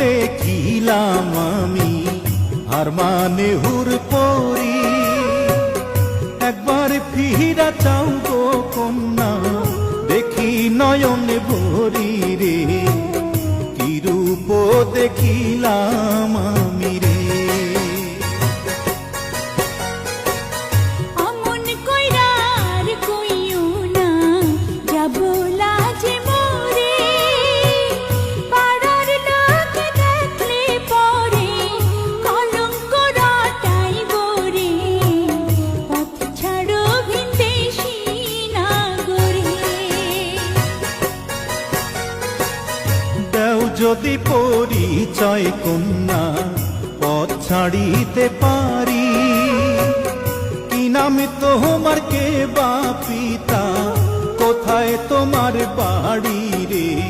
দেখিলাম আমি আর মানে হুর পরি, একবার ফিরা চাও গো কন্যা, দেখি নয়নে ভরি রে, কি রূপ দেখিলাম আমি রে। যদি পরিচয় কন্যা পথ ছাড়িতে পারি, কি নাম তোমার, কে বা পিতা, কোথায় তোমার বাড়ি রে।